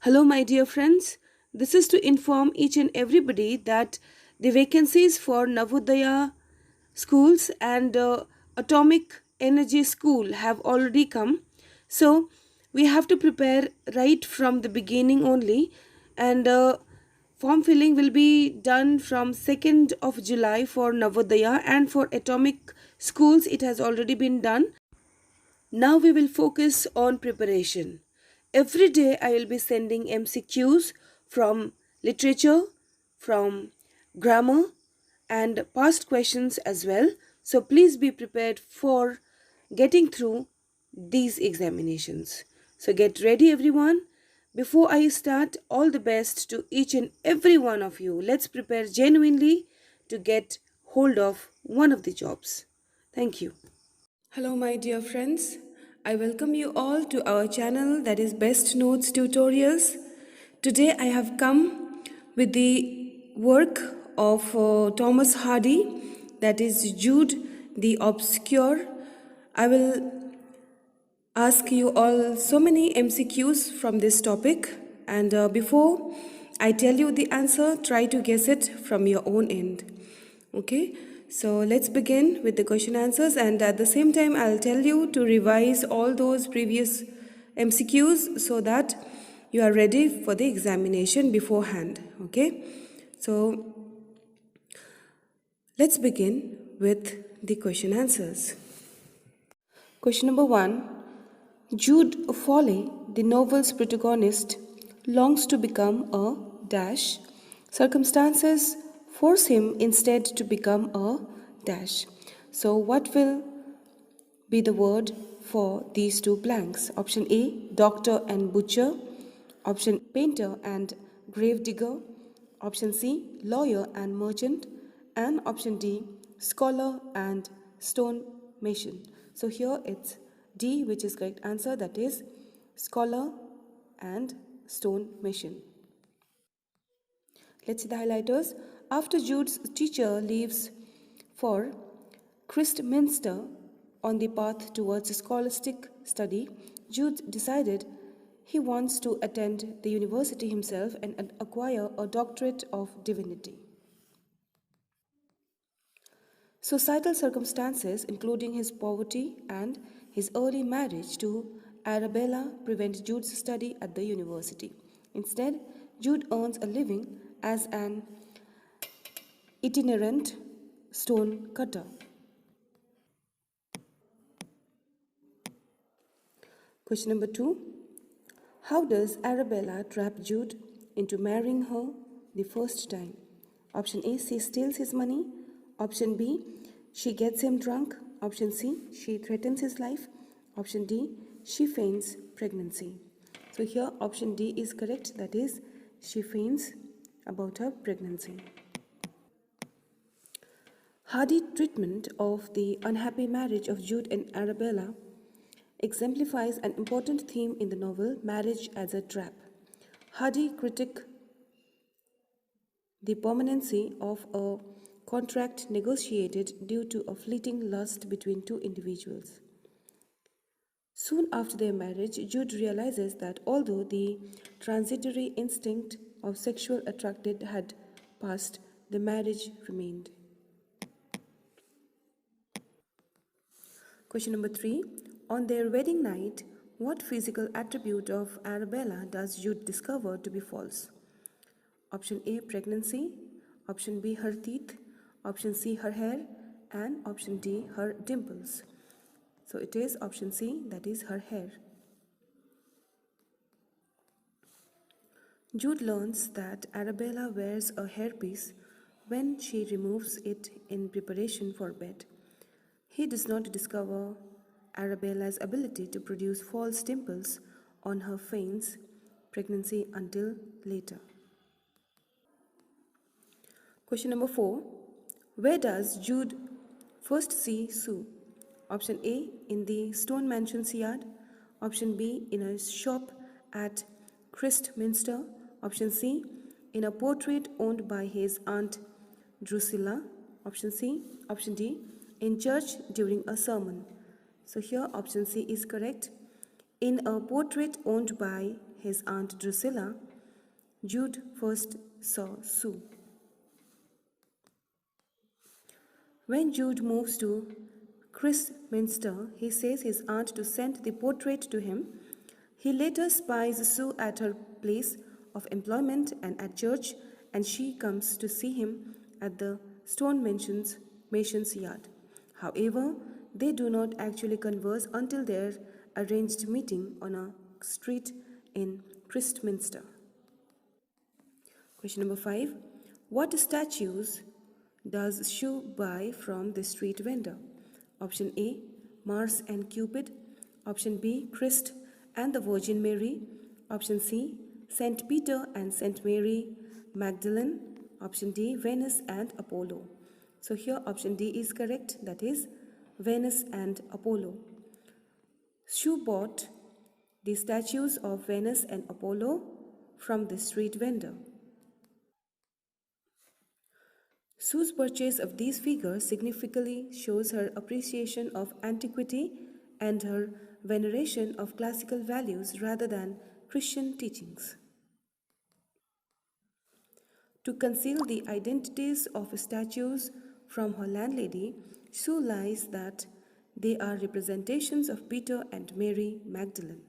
Hello, my dear friends. This is to inform each and everybody that the vacancies for Navodaya schools and Atomic Energy School have already come. So, we have to prepare right from the beginning only, and form filling will be done from 2nd of July for Navodaya, and for Atomic schools it has already been done. Now we will focus on preparation. Every day I will be sending MCQs from literature, from grammar, and past questions as well. So please be prepared for getting through these examinations. So get ready, everyone. Before I start, all the best to each and every one of you. Let's prepare genuinely to get hold of one of the jobs. Thank you. Hello, my dear friends. I welcome you all to our channel that is Best Notes Tutorials. Today I have come with the work of Thomas Hardy, that is Jude the Obscure. I will ask you all so many MCQs from this topic, and before I tell you the answer, try to guess it from your own end. Okay, so let's begin with the question answers, and at the same time I'll tell you to revise all those previous MCQs so that you are ready for the examination beforehand. Okay, so let's begin with the question answers. Question number 1. Jude Foley, the novel's protagonist, longs to become a dash. Circumstances force him instead to become a dash. So, what will be the word for these two blanks? Option A, doctor and butcher. Option painter and gravedigger. Option C, lawyer and merchant. And option D, scholar and stone mason. So here it's D, which is correct answer, that is scholar and stone mason. Let's see the highlighters. After Jude's teacher leaves for Christminster on the path towards scholastic study, Jude decided he wants to attend the university himself and acquire a doctorate of divinity. Societal circumstances, including his poverty and his early marriage to Arabella, prevent Jude's study at the university. Instead, Jude earns a living as an itinerant stone cutter. Question number 2. How does Arabella trap Jude into marrying her the first time? Option A, she steals his money. Option B, she gets him drunk. Option C, she threatens his life. Option D, she feigns pregnancy. So here option D is correct, that is, she feigns about her pregnancy. Hardy treatment of the unhappy marriage of Jude and Arabella exemplifies an important theme in the novel, marriage as a trap. Hardy critique the permanency of a contract negotiated due to a fleeting lust between two individuals. Soon after their marriage, Jude realizes that although the transitory instinct of sexual attraction had passed, the marriage remained. Question number 3. On their wedding night, what physical attribute of Arabella does Jude discover to be false? Option A, pregnancy. Option B, her teeth. Option C, her hair. And option D, her dimples. So it is option C, that is her hair. Jude learns that Arabella wears a hairpiece when she removes it in preparation for bed. He does not discover Arabella's ability to produce false dimples on her feigns pregnancy until later. Question number 4. Where does Jude first see Sue? Option A, in the stone mansion's yard. Option B, in a shop at Christminster. Option C, in a portrait owned by his aunt Drusilla. Option D, in church during a sermon. So here option C is correct. In a portrait owned by his aunt Drusilla, Jude first saw Sue. When Jude moves to Christminster, he says his aunt to send the portrait to him. He later spies Sue at her place of employment and at church, and she comes to see him at the Stone Mason's yard. However, they do not actually converse until their arranged meeting on a street in Christminster. Question number 5. What statues does Sue buy from the street vendor? Option A, Mars and Cupid. Option B, Christ and the Virgin Mary. Option C, Saint Peter and Saint Mary Magdalene. Option D, Venus and Apollo. So here option D is correct, that is Venus and Apollo. Sue bought the statues of Venus and Apollo from the street vendor. Sue's purchase of these figures significantly shows her appreciation of antiquity and her veneration of classical values rather than Christian teachings. To conceal the identities of statues from her landlady, Sue lies that they are representations of Peter and Mary Magdalene.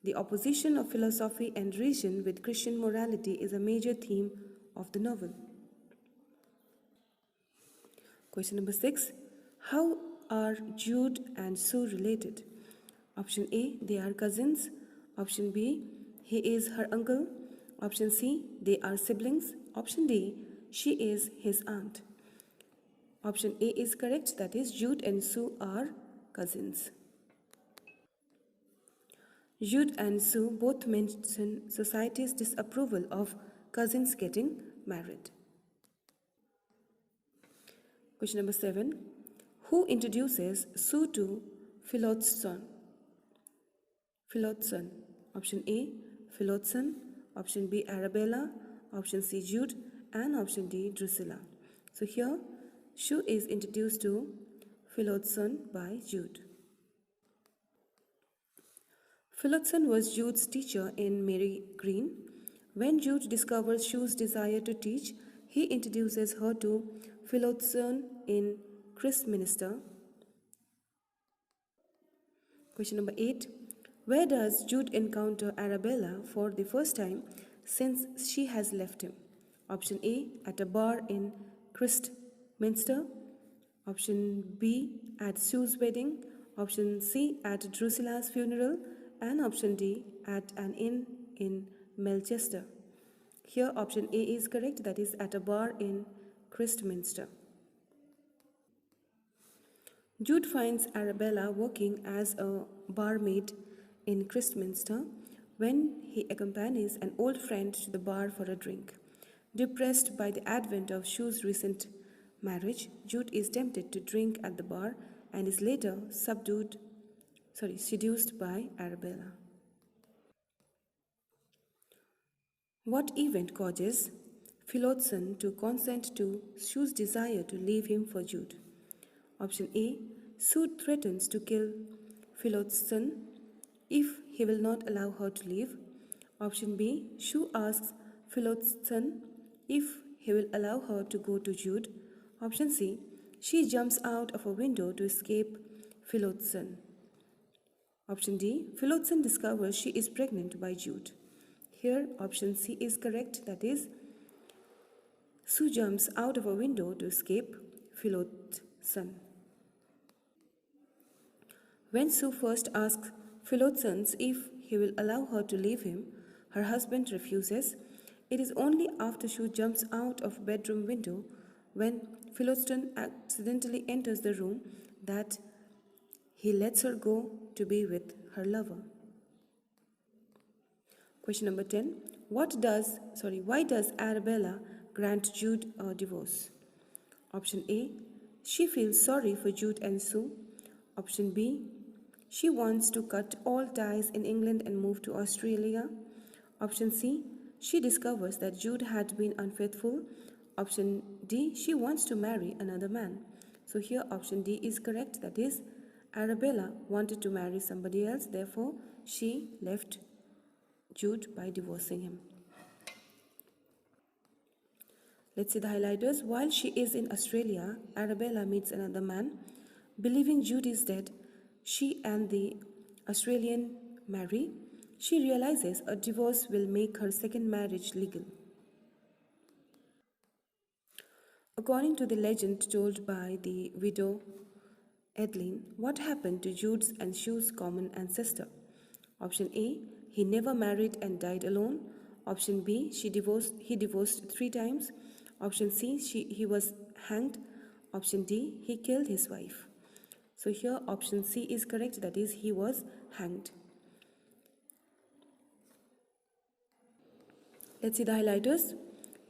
The opposition of philosophy and reason with Christian morality is a major theme of the novel. Question number 6. How are Jude and Sue related? Option A, they are cousins. Option B, he is her uncle. Option C, they are siblings. Option D, she is his aunt. Option A is correct, that is Jude and Sue are cousins. Jude and Sue both mention society's disapproval of cousins getting married. Question number 7. Who introduces Sue to Philotson? Option A, Philotson. Option B, Arabella. Option C, Jude. And option D, Drusilla. So here, Sue is introduced to Philotson by Jude. Philotson was Jude's teacher in Mary Green. When Jude discovers Sue's desire to teach, he introduces her to Philotson in Christminster. Question number 8. Where does Jude encounter Arabella for the first time since she has left him? Option A, at a bar in Christminster. Option B, at Sue's wedding. Option C, at Drusilla's funeral. And option D, at an inn in Melchester. Here option A is correct, that is at a bar in Christminster. Jude finds Arabella working as a barmaid in Christminster when he accompanies an old friend to the bar for a drink. Depressed by the advent of Sue's recent marriage, Jude is tempted to drink at the bar and is later seduced by Arabella. What event causes Philotson to consent to Sue's desire to leave him for Jude? Option A, Sue threatens to kill Philotson if he will not allow her to leave. Option B, Sue asks Philotson if he will allow her to go to Jude. Option C, she jumps out of a window to escape Philotson. Option D, Philotson discovers she is pregnant by Jude. Here option C is correct, that is Sue jumps out of a window to escape Philotson. When Sue first asks Philotson if he will allow her to leave him, her husband refuses. It is only after Sue jumps out of a bedroom window when Philotson accidentally enters the room that he lets her go to be with her lover. Question number 10. Why does Arabella grant Jude a divorce? Option A, she feels sorry for Jude and Sue. Option B, she wants to cut all ties in England and move to Australia. Option C, she discovers that Jude had been unfaithful. Option D, she wants to marry another man. So here option D is correct, that is Arabella wanted to marry somebody else, therefore she left Jude by divorcing him. Let's see the highlighters. While she is in Australia, Arabella meets another man. Believing Jude is dead, she and the Australian marry. She realizes a divorce will make her second marriage legal. According to the legend told by the widow Adeline, what happened to Jude's and Shu's common ancestor? Option A, he never married and died alone. Option B, he divorced 3 times. Option C, he was hanged. Option D, he killed his wife. So here option C is correct, that is, he was hanged. Let's see the highlighters.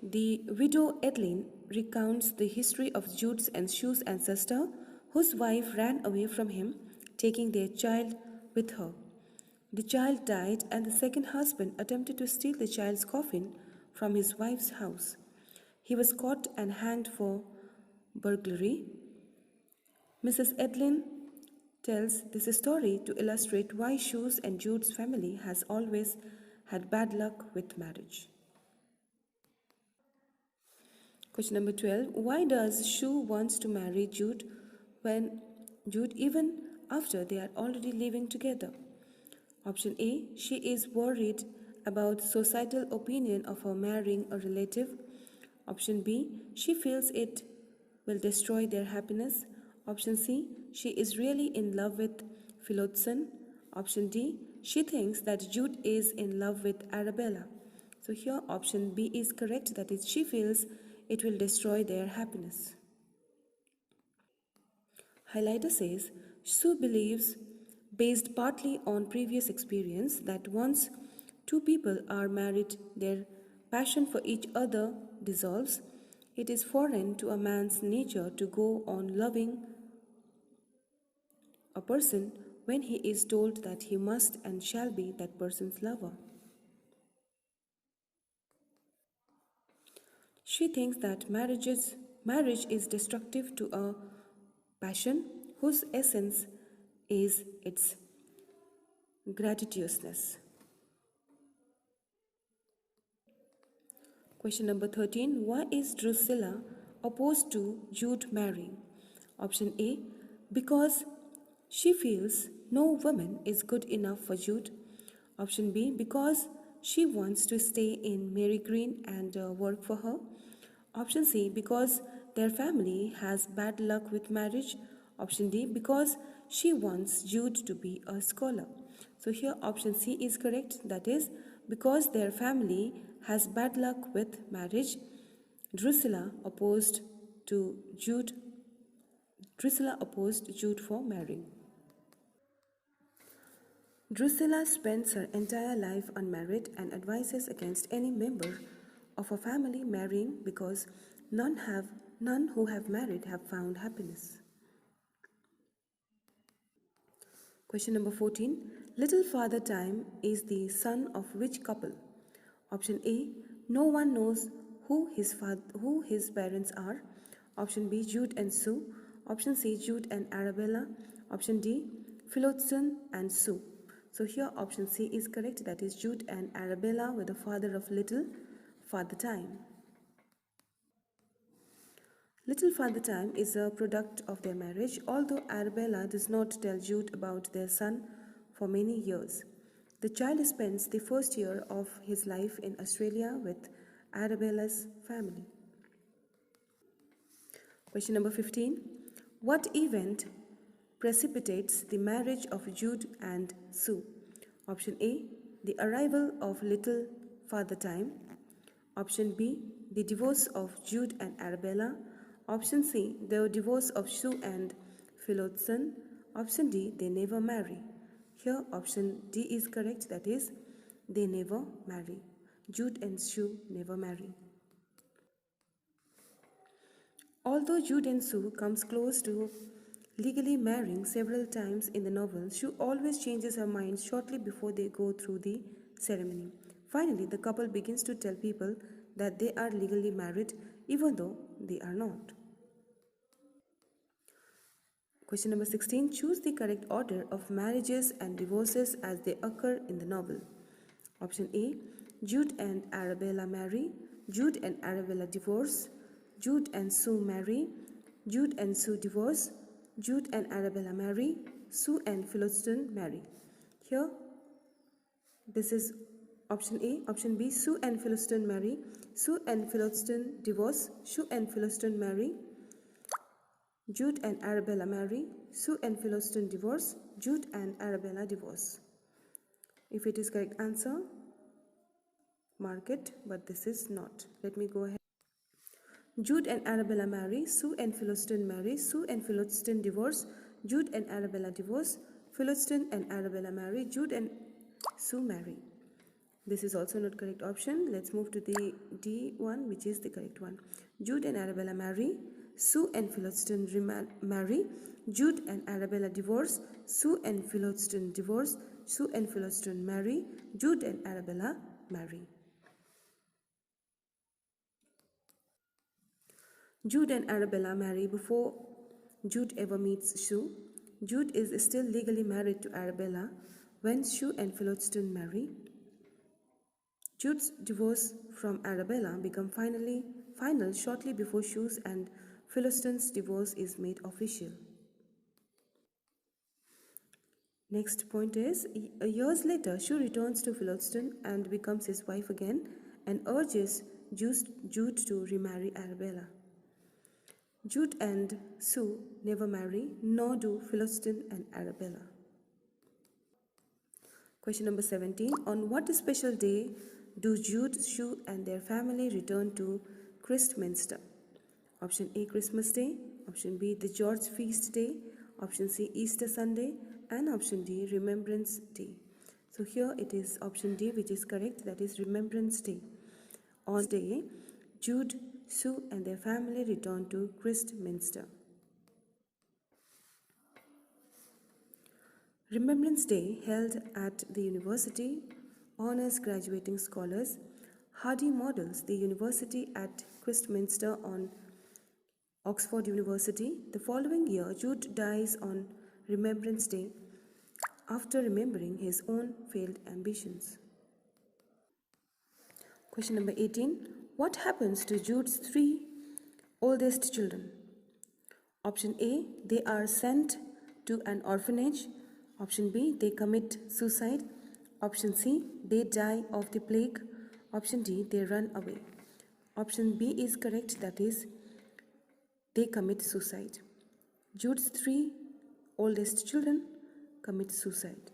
The widow Adeline recounts the history of Jude's and Shu's ancestor, whose wife ran away from him, taking their child with her. The child died, and the second husband attempted to steal the child's coffin from his wife's house. He was caught and hanged for burglary. Mrs. Adeline tells this story to illustrate why Shu's and Jude's family has always had bad luck with marriage. Question number 12. Why does Shu wants to marry Jude even after they are already living together? Option A. She is worried about societal opinion of her marrying a relative. Option B. She feels it will destroy their happiness. Option C. She is really in love with Philotson. Option D. She thinks that Jude is in love with Arabella. So here option B is correct, that is, she feels it will destroy their happiness. Highlighter says, Sue believes, based partly on previous experience, that once two people are married, their passion for each other dissolves. It is foreign to a man's nature to go on loving a person when he is told that he must and shall be that person's lover. She thinks that marriage is destructive to a passion whose essence is its gratuitousness. Question number 13. Why is Drusilla opposed to Jude marrying? Option A. Because she feels no woman is good enough for Jude. Option B. Because she wants to stay in Mary Green and work for her. Option C. Because their family has bad luck with marriage. Option D. Because she wants Jude to be a scholar. So here option C is correct, that is, because their family has bad luck with marriage, Drusilla opposed Jude for marrying. Drusilla spends her entire life unmarried and advises against any member of her family marrying because none who have married have found happiness. Question number 14. Little Father Time is the son of which couple? Option A. No one knows who his parents are. Option B. Jude and Sue. Option C. Jude and Arabella. Option D. Philotson and Sue. So here option C is correct, that is, Jude and Arabella were the father of Little Father Time. Little Father Time is a product of their marriage, although Arabella does not tell Jude about their son for many years. The child spends the first year of his life in Australia with Arabella's family. Question number 15. What event precipitates the marriage of Jude and Sue? Option A. The arrival of Little Father Time. Option B. The divorce of Jude and Arabella. Option C. The divorce of Sue and Philotson. Option D. They never marry. Here option D is correct, that is, they never marry. Jude and Sue never marry. Although Jude and Sue comes close to legally marrying several times in the novel, Sue always changes her mind shortly before they go through the ceremony. Finally, the couple begins to tell people that they are legally married even though they are not. Question number 16. Choose the correct order of marriages and divorces as they occur in the novel. Option A, Jude and Arabella marry, Jude and Arabella divorce, Jude and Sue marry, Jude and Sue divorce, Jude and Arabella marry, Sue and Philistine marry. Here, this is option A. Option B, Sue and Philistine marry, Sue and Philistine divorce, Sue and Philistine marry, Jude and Arabella marry, Sue and Philistine divorce, Jude and Arabella divorce. If it is correct answer, mark it, but this is not. Let me go ahead. Jude and Arabella marry, Sue and Philistine marry, Sue and Philistine divorce, Jude and Arabella divorce, Philistine and Arabella marry, Jude and Sue marry. This is also not correct option. Let's move to the D1, which is the correct one. Jude and Arabella marry, Sue and Philistine marry, Jude and Arabella divorce, Sue and Philistine divorce, Sue and Philistine marry, Jude and Arabella marry. Jude and Arabella marry before Jude ever meets Sue. Jude is still legally married to Arabella when Sue and Philistine marry. Jude's divorce from Arabella becomes final shortly before Sue's and Philistine's divorce is made official. Next point is, years later, Sue returns to Philistine and becomes his wife again and urges Jude to remarry Arabella. Jude and Sue never marry, nor do Philistine and Arabella. Question number 17. On what special day do Jude, Sue and their family return to Christminster? Option A, Christmas Day. Option B, the George Feast Day. Option C, Easter Sunday. And option D, Remembrance Day. So here it is option D which is correct, that is Remembrance Day. On this day, Jude, Sue and their family return to Christminster. Remembrance Day held at the university honors graduating scholars. Hardy models the university at Christminster on Oxford University. The following year, Jude dies on Remembrance Day after remembering his own failed ambitions. Question number 18. What happens to Jude's three oldest children? Option A, they are sent to an orphanage. Option B, they commit suicide. Option C, they die of the plague. Option D, they run away. Option B is correct, that is, they commit suicide. Jude's three oldest children commit suicide.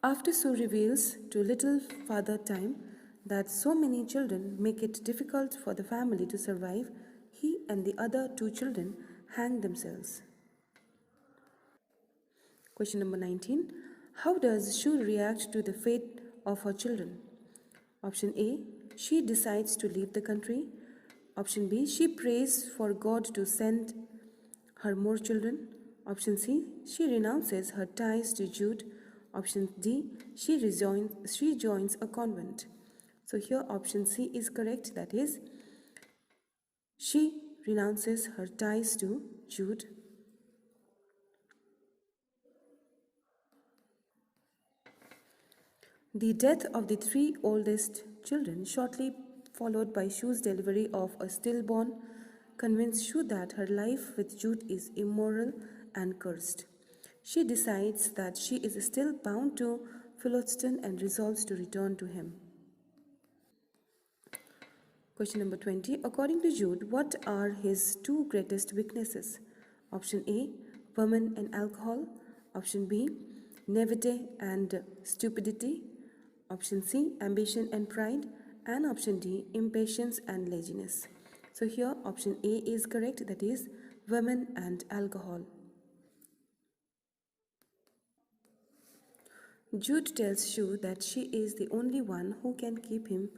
After Sue reveals to little Father Time that so many children make it difficult for the family to survive, he and the other two children hang themselves. Question number 19. How does Sue react to the fate of her children? Option A, she decides to leave the country. Option B, she prays for God to send her more children. Option C, she renounces her ties to Jude. Option D, she joins a convent. So here option C is correct, that is, she renounces her ties to Jude. The death of the three oldest children, shortly followed by Shu's delivery of a stillborn, convinced Shu that her life with Jude is immoral and cursed. She decides that she is still bound to Philistine and resolves to return to him. Question number 20. According to Jude, what are his two greatest weaknesses? Option A, women and alcohol. Option B, naivete and stupidity. Option C, ambition and pride. And option D, impatience and laziness. So here option A is correct, that is, women and alcohol. Jude tells Shu that she is the only one who can keep him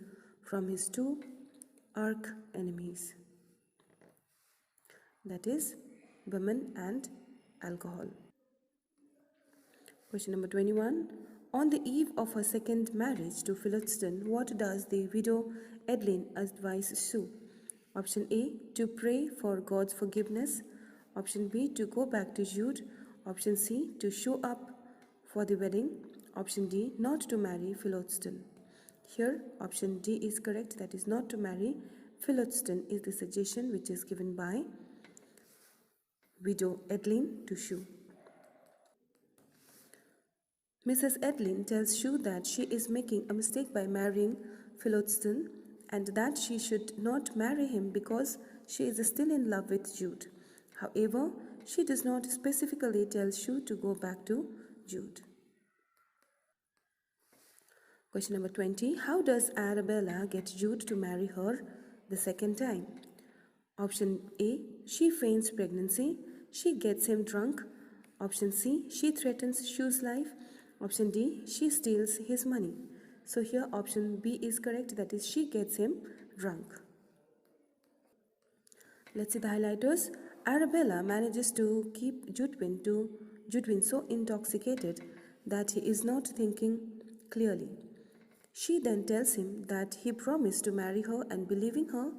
from his two arch enemies, that is, women and alcohol. Question number 21. On the eve of her second marriage to Philistine, what does the widow Edlin advise Sue? Option A, to pray for God's forgiveness. Option B, to go back to Jude. Option C, to show up for the wedding. Option D, not to marry Philoston. Here, option D is correct, that is not to marry Philoston is the suggestion which is given by widow Edlin to Shue. Mrs. Edlin tells Shue that she is making a mistake by marrying Philoston and that she should not marry him because she is still in love with Jude. However, she does not specifically tell Shue to go back to Jude. Question number 20. How does Arabella get Jude to marry her the second time? Option A, she feigns pregnancy. She gets him drunk. Option C, she threatens Shue's life. Option D, she steals his money. So here option B is correct, that is she gets him drunk. Let's see the highlighters. Arabella manages to keep Judwin so intoxicated that he is not thinking clearly. She then tells him that he promised to marry her and believing her,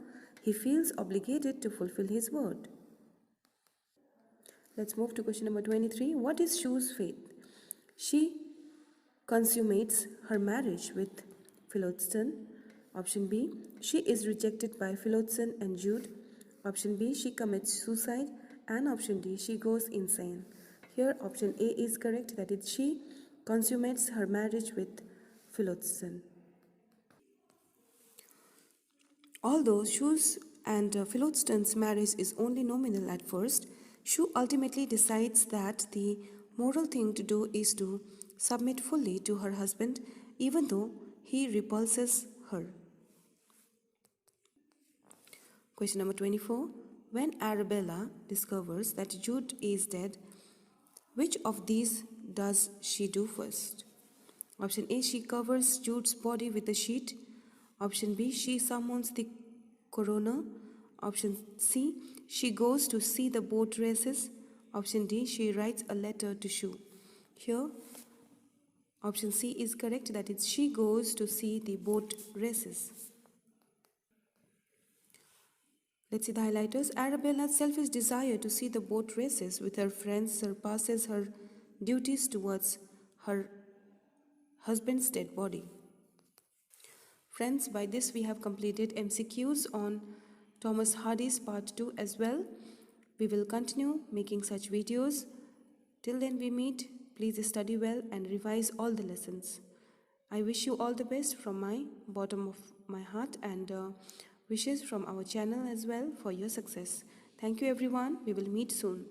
he feels obligated to fulfill his word. Let's move to question number 23. What is Shue's fate? She consummates her marriage with Philoston. Option B, she is rejected by Philoston and Jude. Option B, she commits suicide. And option D, she goes insane. Here option A is correct, that is she consummates her marriage with Philoston. Although Shue's and Philoston's marriage is only nominal at first, Shue ultimately decides that the moral thing to do is to submit fully to her husband even though he repulses her. Question number 24. When Arabella discovers that Jude is dead, which of these does she do first? Option A, she covers Jude's body with a sheet. Option B, she summons the coroner. Option C, she goes to see the boat races. Option D, she writes a letter to Shue. Here, option C is correct, that is she goes to see the boat races. Let's see the highlighters. Arabella's selfish desire to see the boat races with her friends surpasses her duties towards her husband's dead body. Friends, by this we have completed MCQs on Thomas Hardy's part 2 as well. We will continue making such videos. Till then we meet. Please study well and revise all the lessons. I wish you all the best from my bottom of my heart and wishes from our channel as well for your success. Thank you everyone. We will meet soon.